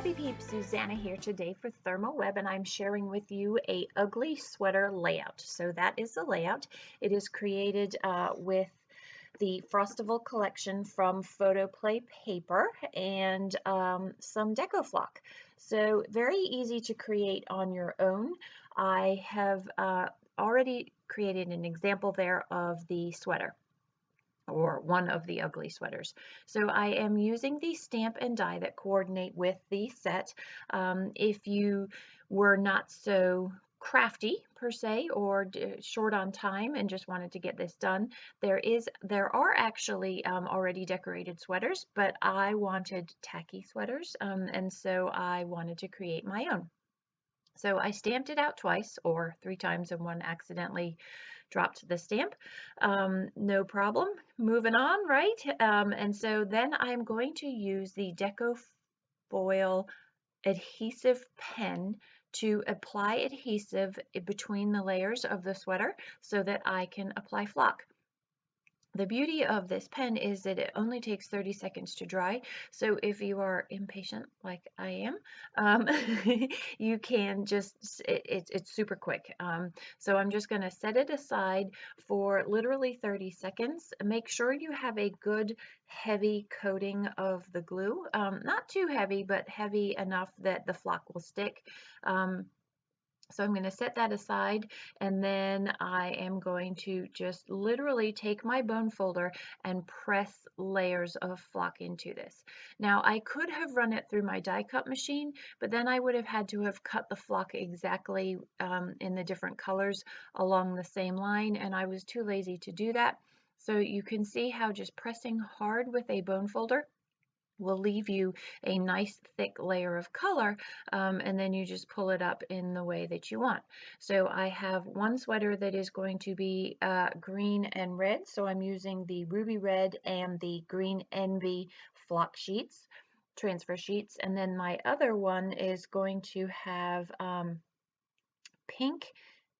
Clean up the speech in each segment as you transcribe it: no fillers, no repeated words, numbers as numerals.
Happy Peeps, Suzanna here today for ThermOWeb, and I'm sharing with you a ugly sweater layout. So that is the layout. It is created with the Frostival collection from PhotoPlay paper and some Deco Flock. So very easy to create on your own. I have already created an example there of the sweater, or one of the ugly sweaters. So I am using the stamp and die that coordinate with the set. If you were not so crafty per se, or short on time and just wanted to get this done, there are actually already decorated sweaters, but I wanted tacky sweaters, and so I wanted to create my own. So I stamped it out twice or 3 times, and one accidentally dropped the stamp. No problem. Moving on, right? And so then I'm going to use the Deco Foil adhesive pen to apply adhesive between the layers of the sweater so that I can apply flock. The beauty of this pen is that it only takes 30 seconds to dry. So if you are impatient like I am, you can just, it's super quick. So I'm just going to set it aside for literally 30 seconds. Make sure you have a good heavy coating of the glue. Not too heavy, but heavy enough that the flock will stick. So I'm going to set that aside, and then I am going to just literally take my bone folder and press layers of flock into this. Now I could have run it through my die cut machine, but then I would have had to have cut the flock exactly in the different colors along the same line, and I was too lazy to do that. So you can see how just pressing hard with a bone folder will leave you a nice thick layer of color, and then you just pull it up in the way that you want. So I have one sweater that is going to be green and red, so I'm using the ruby red and the green envy flock sheets, transfer sheets, and then my other one is going to have pink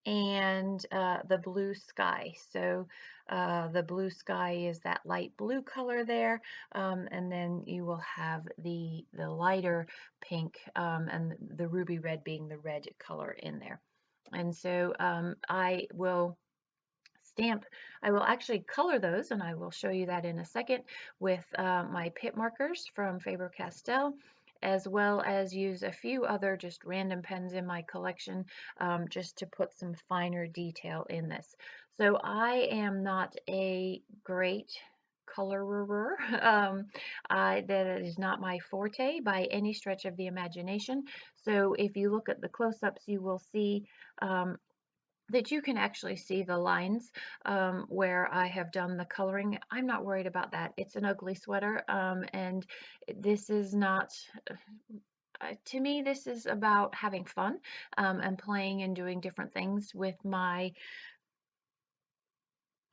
and the blue sky. So the blue sky is that light blue color there, and then you will have the lighter pink, and the ruby red being the red color in there. And so I will actually color those, and I will show you that in a second, with my pit markers from Faber-Castell, as well as use a few other just random pens in my collection, just to put some finer detail in this. So I am not a great colorer. That is not my forte by any stretch of the imagination. So if you look at the close-ups, you will see that you can actually see the lines where I have done the coloring. I'm not worried about that. It's an ugly sweater, and this is not, to me, this is about having fun and playing and doing different things with my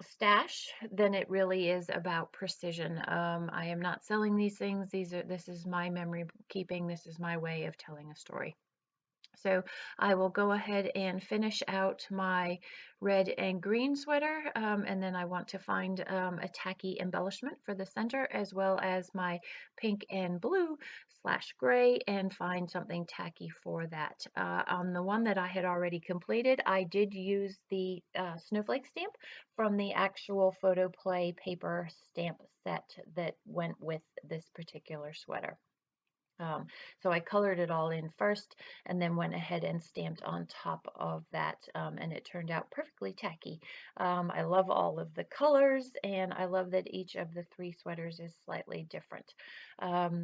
stash than it really is about precision. I am not selling these things. This is my memory keeping. This is my way of telling a story. So I will go ahead and finish out my red and green sweater, and then I want to find a tacky embellishment for the center, as well as my pink and blue / gray, and find something tacky for that. On the one that I had already completed, I did use the snowflake stamp from the actual PhotoPlay paper stamp set that went with this particular sweater. So I colored it all in first, and then went ahead and stamped on top of that, and it turned out perfectly tacky. I love all of the colors, and I love that each of the 3 sweaters is slightly different.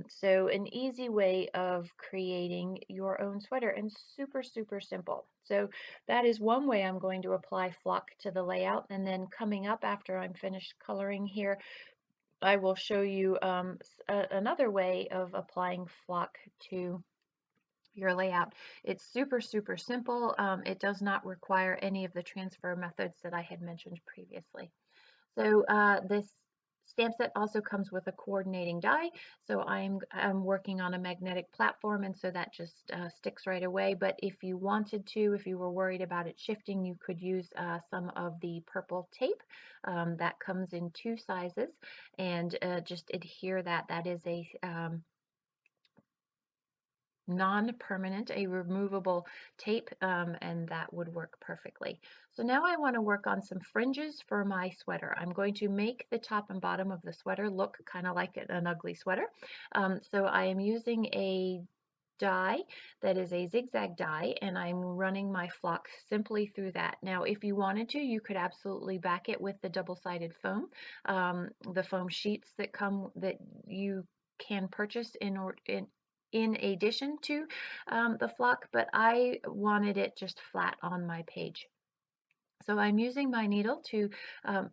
So an easy way of creating your own sweater, and super, super simple. So that is one way I'm going to apply flock to the layout, and then coming up after I'm finished coloring here, I will show you another way of applying flock to your layout. It's super, super simple. It does not require any of the transfer methods that I had mentioned previously. So this stamp set also comes with a coordinating die. So I'm working on a magnetic platform, and so that just sticks right away. But if you wanted to, if you were worried about it shifting, you could use some of the purple tape that comes in 2 sizes, and just adhere that. That is a non-permanent, a removable tape, and that would work perfectly. So now I want to work on some fringes for my sweater. I'm going to make the top and bottom of the sweater look kind of like an ugly sweater. So I am using a die that is a zigzag die, and I'm running my flock simply through that. Now if you wanted to, you could absolutely back it with the double-sided foam, the foam sheets that you can purchase in addition to the flock, but I wanted it just flat on my page. So I'm using my needle to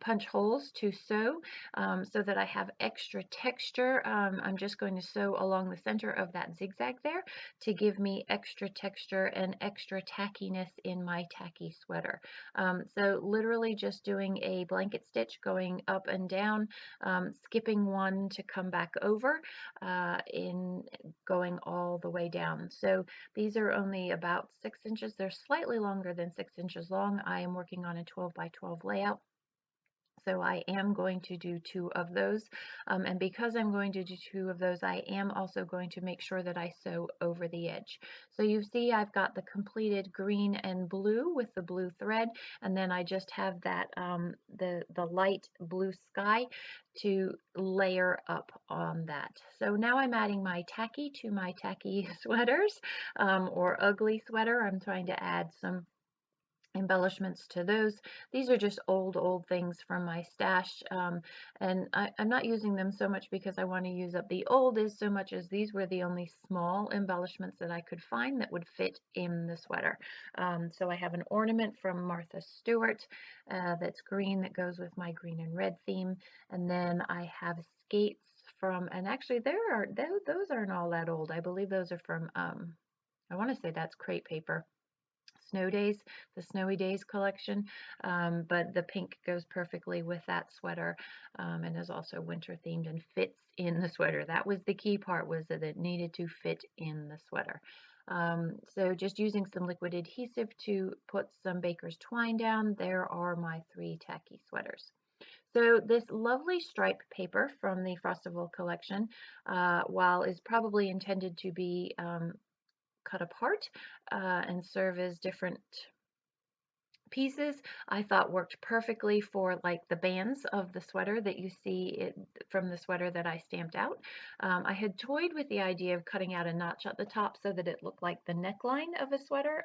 punch holes to sew so that I have extra texture. I'm just going to sew along the center of that zigzag there to give me extra texture and extra tackiness in my tacky sweater. So literally just doing a blanket stitch going up and down, skipping one to come back over, in going all the way down. So these are only about 6 inches. They're slightly longer than 6 inches long. I am working on a 12 by 12 layout. So I am going to do 2 of those. And because I'm going to do 2 of those, I am also going to make sure that I sew over the edge. So you see I've got the completed green and blue with the blue thread, and then I just have that the light blue sky to layer up on that. So now I'm adding my tacky to my tacky sweaters, or ugly sweater. I'm trying to add some embellishments to those. These are just old things from my stash, and I'm not using them so much because I want to use up the old as so much as these were the only small embellishments that I could find that would fit in the sweater. So I have an ornament from Martha Stewart that's green that goes with my green and red theme, and then I have skates from, and actually those aren't all that old. I believe those are from I want to say that's crepe paper. Snow Days, the Snowy Days collection, but the pink goes perfectly with that sweater, and is also winter themed and fits in the sweater. That was the key part, was that it needed to fit in the sweater. So just using some liquid adhesive to put some baker's twine down, there are my 3 tacky sweaters. So this lovely stripe paper from the Frostival collection, while is probably intended to be cut apart and serve as different pieces, I thought worked perfectly for like the bands of the sweater that you see it from the sweater that I stamped out. I had toyed with the idea of cutting out a notch at the top so that it looked like the neckline of a sweater,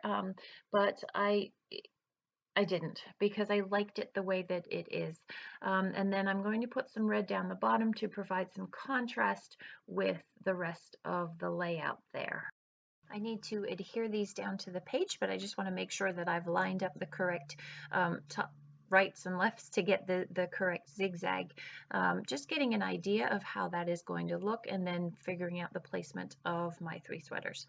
but I didn't, because I liked it the way that it is. And then I'm going to put some red down the bottom to provide some contrast with the rest of the layout there. I need to adhere these down to the page, but I just want to make sure that I've lined up the correct top, rights and lefts to get the correct zigzag. Just getting an idea of how that is going to look, and then figuring out the placement of my 3 sweaters.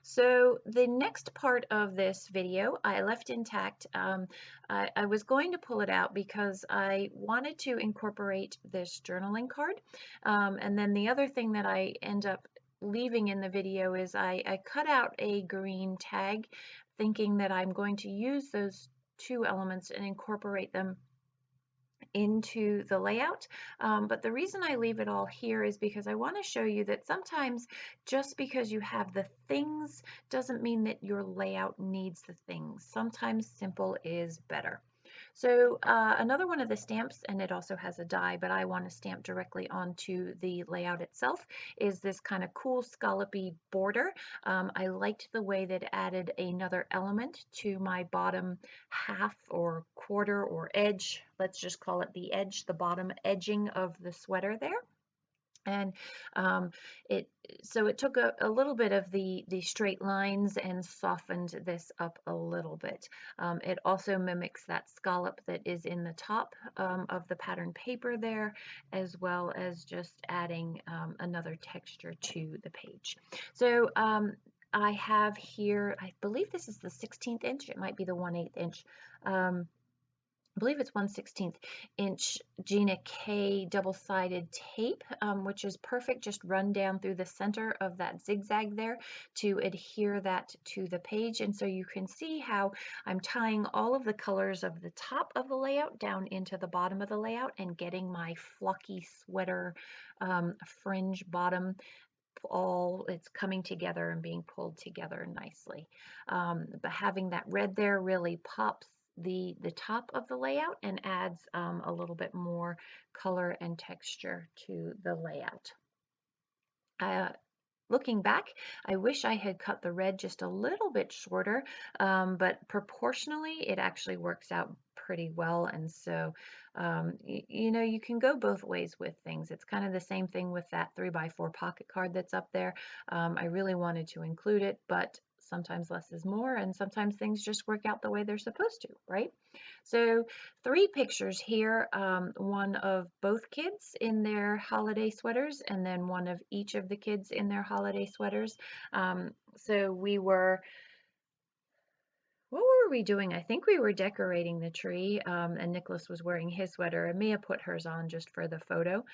So the next part of this video I left intact. I was going to pull it out because I wanted to incorporate this journaling card. And then the other thing that I end up leaving in the video is I cut out a green tag thinking that I'm going to use those 2 elements and incorporate them into the layout. But the reason I leave it all here is because I want to show you that sometimes just because you have the things doesn't mean that your layout needs the things. Sometimes simple is better. So another one of the stamps, and it also has a die, but I want to stamp directly onto the layout itself, is this kind of cool scallopy border. I liked the way that added another element to my bottom half or quarter or edge. Let's just call it the edge, the bottom edging of the sweater there. And um, it so it took a little bit of the straight lines and softened this up a little bit. It also mimics that scallop that is in the top of the pattern paper there, as well as just adding another texture to the page. So I have here, I believe this is the 16th inch, it might be the 1/8 inch. I believe it's 1/16 inch Gina K double-sided tape, which is perfect. Just run down through the center of that zigzag there to adhere that to the page. And so you can see how I'm tying all of the colors of the top of the layout down into the bottom of the layout and getting my flocky sweater fringe bottom it's coming together and being pulled together nicely. But having that red there really pops the top of the layout and adds a little bit more color and texture to the layout. Looking back, I wish I had cut the red just a little bit shorter, but proportionally it actually works out pretty well. And so, you know, you can go both ways with things. It's kind of the same thing with that 3x4 pocket card that's up there. I really wanted to include it, but sometimes less is more, and sometimes things just work out the way they're supposed to, right? So 3 pictures here, one of both kids in their holiday sweaters, and then one of each of the kids in their holiday sweaters. So what were we doing? I think we were decorating the tree, and Nicholas was wearing his sweater, and Mia put hers on just for the photo.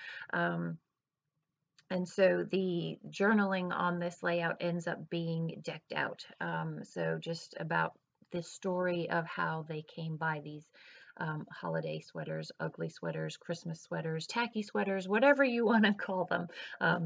And so the journaling on this layout ends up being decked out. So just about the story of how they came by these holiday sweaters, ugly sweaters, Christmas sweaters, tacky sweaters, whatever you want to call them.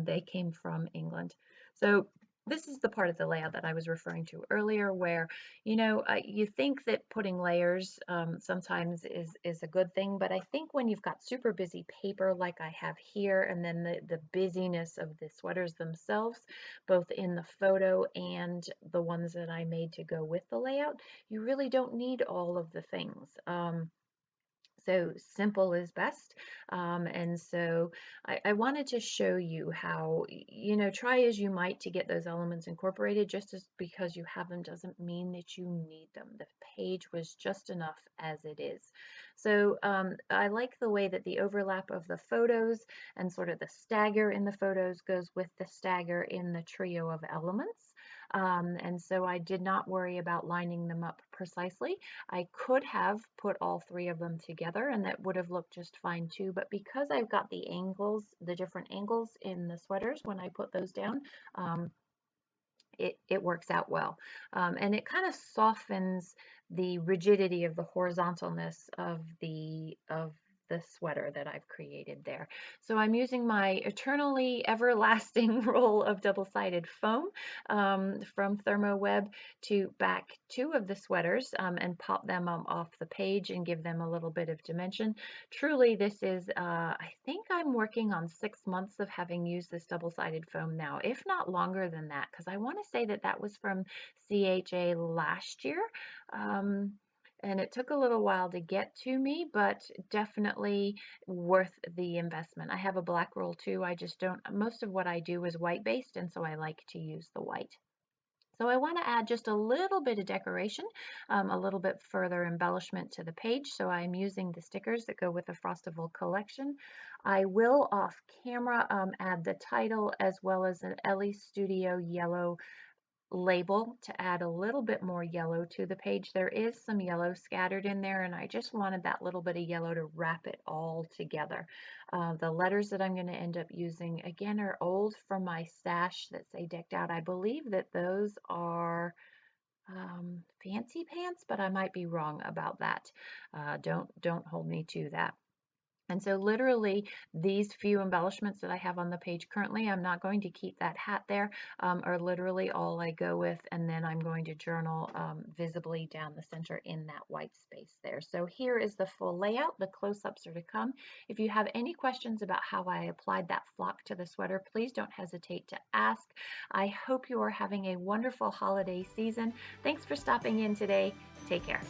They came from England. So this is the part of the layout that I was referring to earlier where, you know, you think that putting layers sometimes is a good thing, but I think when you've got super busy paper like I have here, and then the busyness of the sweaters themselves, both in the photo and the ones that I made to go with the layout, you really don't need all of the things. So simple is best. And so I wanted to show you how, you know, try as you might to get those elements incorporated. Just as because you have them doesn't mean that you need them. The page was just enough as it is. So I like the way that the overlap of the photos and sort of the stagger in the photos goes with the stagger in the trio of elements. And so I did not worry about lining them up precisely. I could have put all 3 of them together and that would have looked just fine too, but because I've got the angles, the different angles in the sweaters when I put those down, it works out well. And it kind of softens the rigidity of the horizontalness of the sweater that I've created there. So I'm using my eternally everlasting roll of double-sided foam from ThermOWeb to back 2 of the sweaters and pop them off the page and give them a little bit of dimension. Truly, this is, I think I'm working on 6 months of having used this double-sided foam now, if not longer than that, because I want to say that that was from CHA last year. And it took a little while to get to me, but definitely worth the investment. I have a black roll too. I just don't, most of what I do is white based, and so I like to use the white. So I want to add just a little bit of decoration, a little bit further embellishment to the page. So I'm using the stickers that go with the Frostival collection. I will off camera add the title as well as an Ellie Studio yellow label to add a little bit more yellow to the page. There is some yellow scattered in there, and I just wanted that little bit of yellow to wrap it all together. The letters that I'm going to end up using again are old from my stash that say decked out. I believe that those are fancy pants, but I might be wrong about that. Don't hold me to that. And so literally these few embellishments that I have on the page currently, I'm not going to keep that hat there, are literally all I go with, and then I'm going to journal visibly down the center in that white space there. So here is the full layout. The close-ups are to come. If you have any questions about how I applied that flock to the sweater, please don't hesitate to ask. I hope you are having a wonderful holiday season. Thanks for stopping in today. Take care.